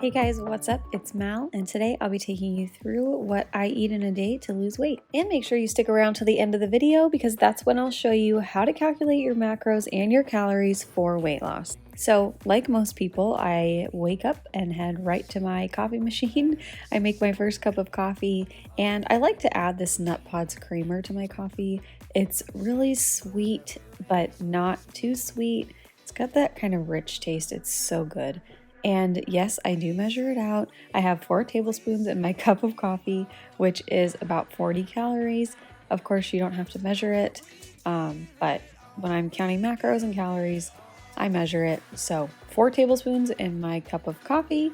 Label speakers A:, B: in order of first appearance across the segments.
A: Hey guys, what's up? It's Mal, and today I'll be taking you through what I eat in a day to lose weight. And make sure you stick around to the end of the video because that's when I'll show you how to calculate your macros and your calories for weight loss. So, like most people, I wake up and head right to my coffee machine. I make my first cup of coffee, and I like to add this Nut Pods creamer to my coffee. It's really sweet, but not too sweet. It's got that kind of rich taste. It's so good. And yes, I do measure it out. I have 4 tablespoons in my cup of coffee, which is about 40 calories. Of course, you don't have to measure it, but when I'm counting macros and calories, I measure it. So 4 tablespoons in my cup of coffee.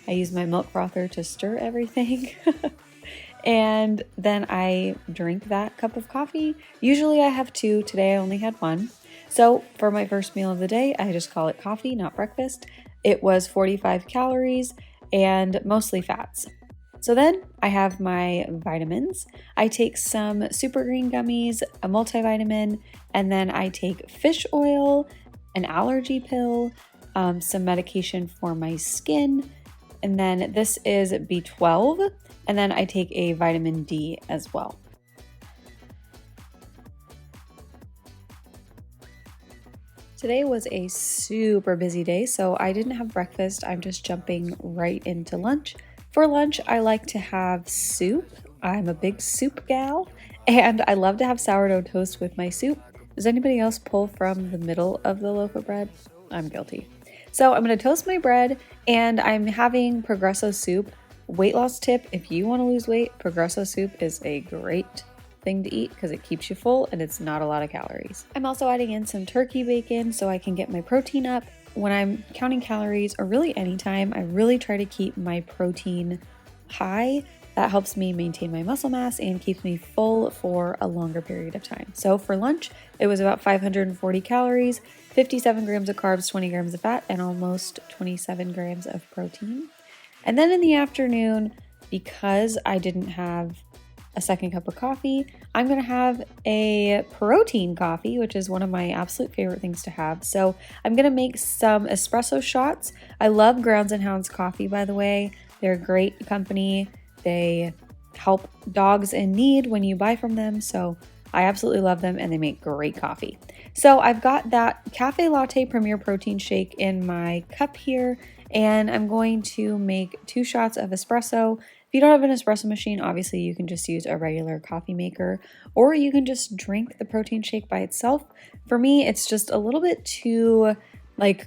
A: I use my milk frother to stir everything. And then I drink that cup of coffee. Usually I have 2. Today I only had 1. So for my first meal of the day, I just call it coffee, not breakfast. It was 45 calories and mostly fats. So then I have my vitamins. I take some super green gummies, a multivitamin, and then I take fish oil, an allergy pill, some medication for my skin, and then this is B12, and then I take a vitamin D as well. Today was a super busy day, so I didn't have breakfast. I'm just jumping right into lunch. For lunch, I like to have soup. I'm a big soup gal, and I love to have sourdough toast with my soup. Does anybody else pull from the middle of the loaf of bread? I'm guilty. So I'm gonna toast my bread, and I'm having Progresso soup. Weight loss tip, if you wanna lose weight, Progresso soup is a great thing to eat because it keeps you full and it's not a lot of calories. I'm also adding in some turkey bacon so I can get my protein up. When I'm counting calories, or really anytime, I really try to keep my protein high. That helps me maintain my muscle mass and keeps me full for a longer period of time. So for lunch, it was about 540 calories, 57 grams of carbs, 20 grams of fat, and almost 27 grams of protein. And then in the afternoon, because I didn't have a second cup of coffee, I'm gonna have a protein coffee, which is one of my absolute favorite things to have. So I'm gonna make some espresso shots. I love Grounds and Hounds coffee, by the way. They're a great company. They help dogs in need when you buy from them. So I absolutely love them and they make great coffee. So I've got that Cafe Latte Premier Protein Shake in my cup here, and I'm going to make 2 shots of espresso. If you don't have an espresso machine, obviously you can just use a regular coffee maker, or you can just drink the protein shake by itself. For me, it's just a little bit too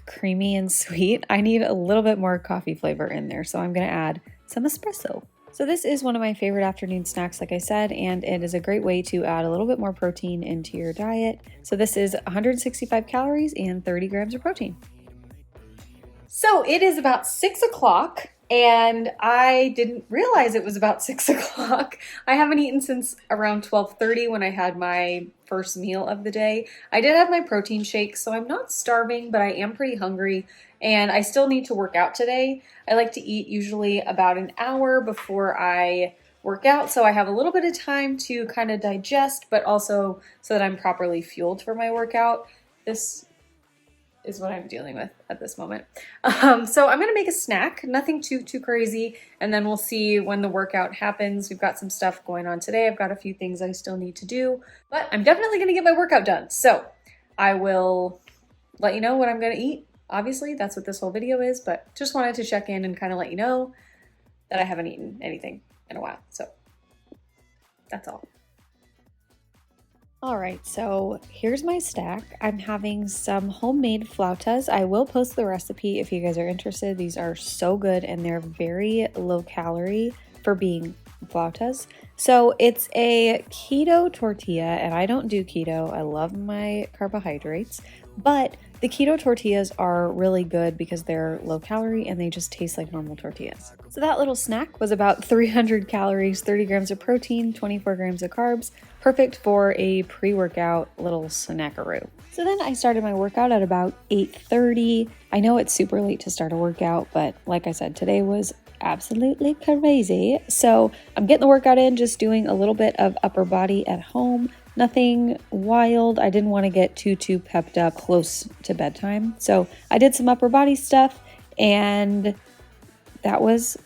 A: creamy and sweet. I need a little bit more coffee flavor in there, so I'm gonna add some espresso. So this is one of my favorite afternoon snacks, like I said, and it is a great way to add a little bit more protein into your diet. So this is 165 calories and 30 grams of protein. So it is about 6 o'clock. And I didn't realize it was about 6 o'clock. I haven't eaten since around 12:30 when I had my first meal of the day. I did have my protein shake, so I'm not starving, but I am pretty hungry, and I still need to work out today. I like to eat usually about an hour before I work out, so I have a little bit of time to kind of digest, but also so that I'm properly fueled for my workout. This is what I'm dealing with at this moment. So I'm gonna make a snack, nothing too crazy, and then we'll see when the workout happens. We've got some stuff going on today. I've got a few things I still need to do, but I'm definitely gonna get my workout done. So I will let you know what I'm gonna eat. Obviously, that's what this whole video is, but just wanted to check in and kind of let you know that I haven't eaten anything in a while. So that's all. All right, so here's my stack. I'm having some homemade flautas. I will post the recipe if you guys are interested. These are so good and they're very low calorie for being flautas. So it's a keto tortilla, and I don't do keto. I love my carbohydrates, but the keto tortillas are really good because they're low calorie and they just taste like normal tortillas. So that little snack was about 300 calories, 30 grams of protein, 24 grams of carbs, perfect for a pre-workout little snackaroo. So then I started my workout at about 8:30. I know it's super late to start a workout, but like I said, today was absolutely crazy. So I'm getting the workout in, just doing a little bit of upper body at home. Nothing wild. I didn't want to get too pepped up close to bedtime. So I did some upper body stuff, and that was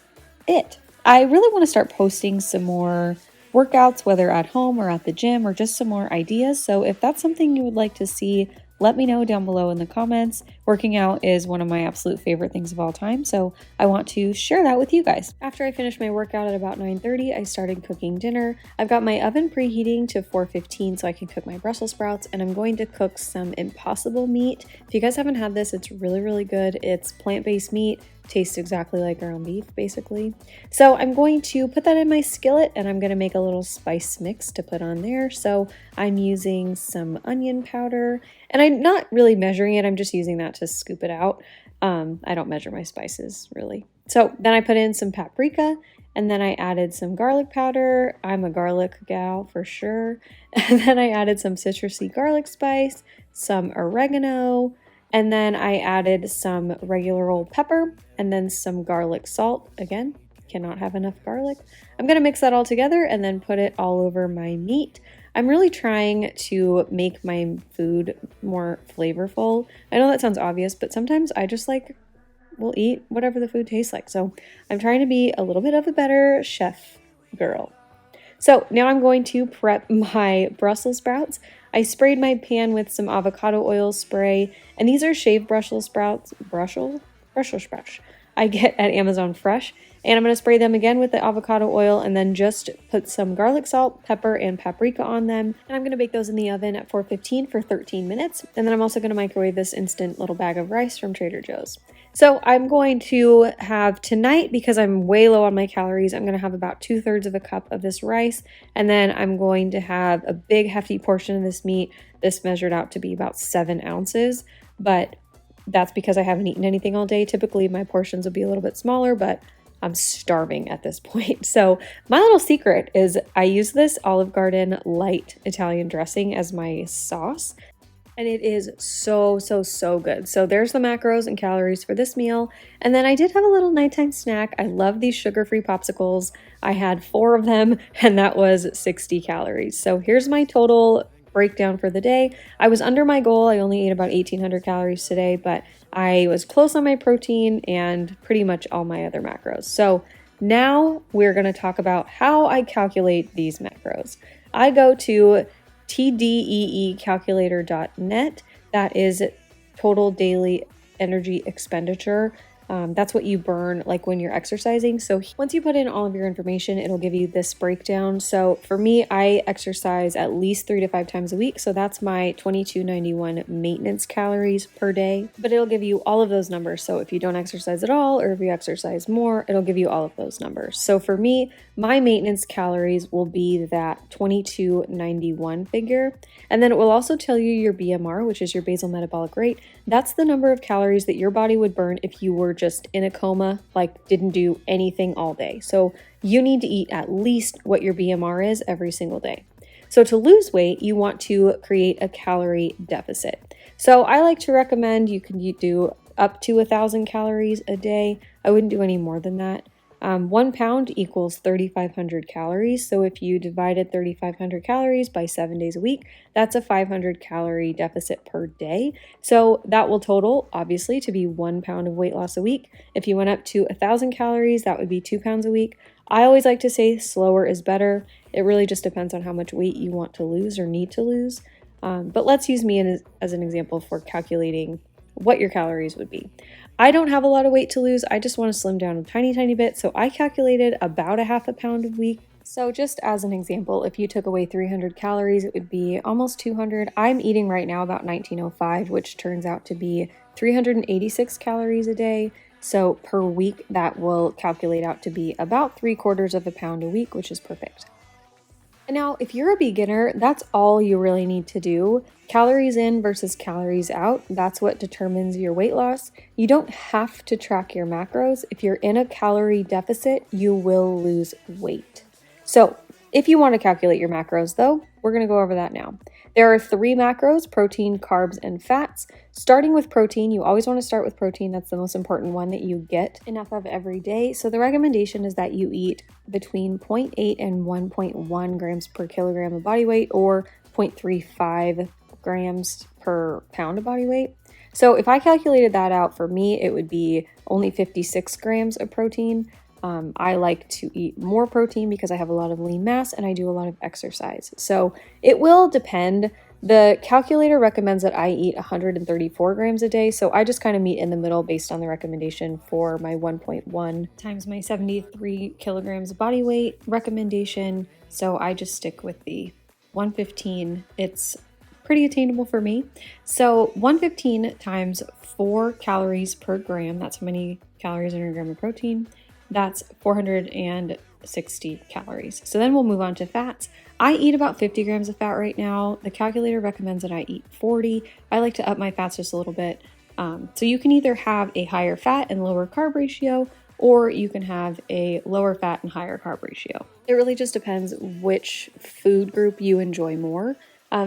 A: it. I really want to start posting some more workouts, whether at home or at the gym, or just some more ideas. So if that's something you would like to see, let me know down below in the comments. Working out is one of my absolute favorite things of all time, so I want to share that with you guys. After I finished my workout at about 9:30, I started cooking dinner. I've got my oven preheating to 415 so I can cook my Brussels sprouts, and I'm going to cook some Impossible meat. If you guys haven't had this, it's really, really good. It's plant-based meat. Tastes exactly like ground beef, basically. So I'm going to put that in my skillet, and I'm going to make a little spice mix to put on there. So I'm using some onion powder, and I'm not really measuring it. I'm just using that to scoop it out. I don't measure my spices, really. So then I put in some paprika, and then I added some garlic powder. I'm a garlic gal for sure. And then I added some citrusy garlic spice, some oregano, and then I added some regular old pepper and then some garlic salt. Again, cannot have enough garlic. I'm going to mix that all together and then put it all over my meat. I'm really trying to make my food more flavorful. I know that sounds obvious, but sometimes I just will eat whatever the food tastes like. So I'm trying to be a little bit of a better chef girl. So now I'm going to prep my Brussels sprouts. I sprayed my pan with some avocado oil spray, and these are shaved Brussels sprouts, Brussels sprouts I get at Amazon Fresh. And I'm going to spray them again with the avocado oil and then just put some garlic salt, pepper, and paprika on them. And I'm going to bake those in the oven at 415 for 13 minutes. And then I'm also going to microwave this instant little bag of rice from Trader Joe's. So I'm going to have tonight, because I'm way low on my calories, I'm going to have about 2/3 of a cup of this rice. And then I'm going to have a big hefty portion of this meat. This measured out to be about 7 ounces, but that's because I haven't eaten anything all day. Typically my portions would be a little bit smaller, but I'm starving at this point. So my little secret is I use this Olive Garden light Italian dressing as my sauce. And it is so, so, so good. So there's the macros and calories for this meal. And then I did have a little nighttime snack. I love these sugar-free popsicles. I had 4 of them, and that was 60 calories. So here's my total breakdown for the day. I was under my goal. I only ate about 1,800 calories today, but I was close on my protein and pretty much all my other macros. So now we're going to talk about how I calculate these macros. I go to tdeecalculator.net. That is total daily energy expenditure. That's what you burn like when you're exercising. So once you put in all of your information, it'll give you this breakdown. So for me, I exercise at least 3 to 5 times a week. So that's my 2291 maintenance calories per day, but it'll give you all of those numbers. So if you don't exercise at all, or if you exercise more, it'll give you all of those numbers. So for me, my maintenance calories will be that 2291 figure. And then it will also tell you your BMR, which is your basal metabolic rate. That's the number of calories that your body would burn if you were just in a coma, like didn't do anything all day. So you need to eat at least what your BMR is every single day. So to lose weight, you want to create a calorie deficit. So I like to recommend you do up to 1,000 calories a day. I wouldn't do any more than that. 1 pound equals 3,500 calories. So if you divided 3,500 calories by 7 days a week, that's a 500 calorie deficit per day. So that will total, obviously, to be 1 pound of weight loss a week. If you went up to 1,000 calories, that would be 2 pounds a week. I always like to say slower is better. It really just depends on how much weight you want to lose or need to lose. But let's use me as an example for calculating what your calories would be. I don't have a lot of weight to lose. I just want to slim down a tiny, tiny bit. So I calculated about a half a pound a week. So just as an example, if you took away 300 calories, it would be almost 200. I'm eating right now about 1905, which turns out to be 386 calories a day. So per week, that will calculate out to be about 3/4 of a pound a week, which is perfect. And now, if you're a beginner, that's all you really need to do. Calories in versus calories out, that's what determines your weight loss. You don't have to track your macros. If you're in a calorie deficit, you will lose weight. So if you want to calculate your macros though, we're going to go over that now. There are 3 macros: protein, carbs, and fats. Starting with protein, you always want to start with protein. That's the most important one that you get enough of every day. So the recommendation is that you eat between 0.8 and 1.1 grams per kilogram of body weight, or 0.35 grams per pound of body weight. So if I calculated that out, for me, it would be only 56 grams of protein. I like to eat more protein because I have a lot of lean mass and I do a lot of exercise. So it will depend. The calculator recommends that I eat 134 grams a day, so I just kind of meet in the middle based on the recommendation for my 1.1 times my 73 kilograms of body weight recommendation. So I just stick with the 115. It's pretty attainable for me. So 115 times 4 calories per gram, that's how many calories in a gram of protein. That's 460 calories. So then we'll move on to fats. I eat about 50 grams of fat right now. The calculator recommends that I eat 40. I like to up my fats just a little bit. So you can either have a higher fat and lower carb ratio, or you can have a lower fat and higher carb ratio. It really just depends which food group you enjoy more.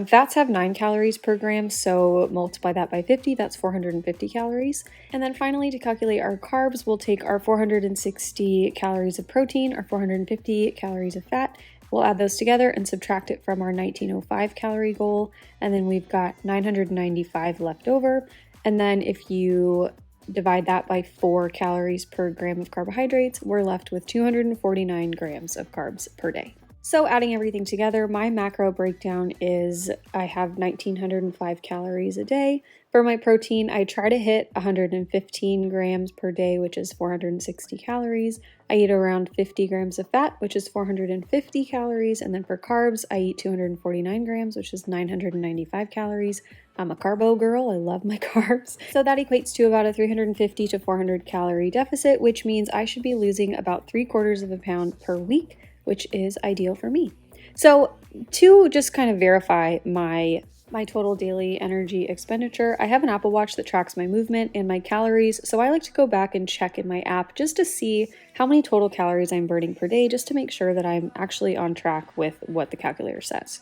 A: Fats have 9 calories per gram, so multiply that by 50, that's 450 calories. And then finally, to calculate our carbs, we'll take our 460 calories of protein, our 450 calories of fat, we'll add those together and subtract it from our 1905 calorie goal, and then we've got 995 left over. And then if you divide that by 4 calories per gram of carbohydrates, we're left with 249 grams of carbs per day. So adding everything together, my macro breakdown is I have 1905 calories a day. For my protein, I try to hit 115 grams per day, which is 460 calories. I eat around 50 grams of fat, which is 450 calories. And then for carbs, I eat 249 grams, which is 995 calories. I'm a carbo girl. I love my carbs. So that equates to about a 350 to 400 calorie deficit, which means I should be losing about 3/4 of a pound per week, which is ideal for me. So to just kind of verify my total daily energy expenditure, I have an Apple Watch that tracks my movement and my calories. So I like to go back and check in my app just to see how many total calories I'm burning per day, just to make sure that I'm actually on track with what the calculator says.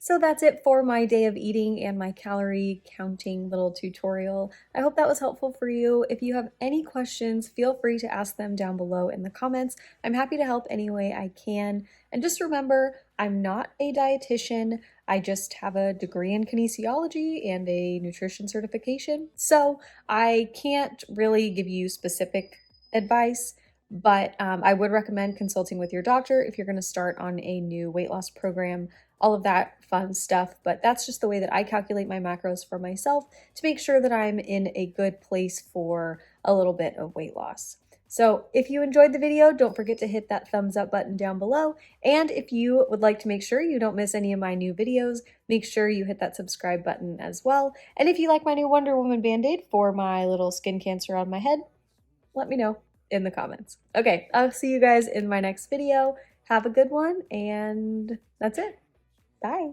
A: So that's it for my day of eating and my calorie counting little tutorial. I hope that was helpful for you. If you have any questions, feel free to ask them down below in the comments. I'm happy to help any way I can. And just remember, I'm not a dietitian. I just have a degree in kinesiology and a nutrition certification. So I can't really give you specific advice, but I would recommend consulting with your doctor if you're going to start on a new weight loss program, all of that fun stuff. But that's just the way that I calculate my macros for myself to make sure that I'm in a good place for a little bit of weight loss. So if you enjoyed the video, don't forget to hit that thumbs up button down below. And if you would like to make sure you don't miss any of my new videos, make sure you hit that subscribe button as well. And if you like my new Wonder Woman Band-Aid for my little skin cancer on my head, let me know in the comments. Okay, I'll see you guys in my next video. Have a good one, and that's it. Bye.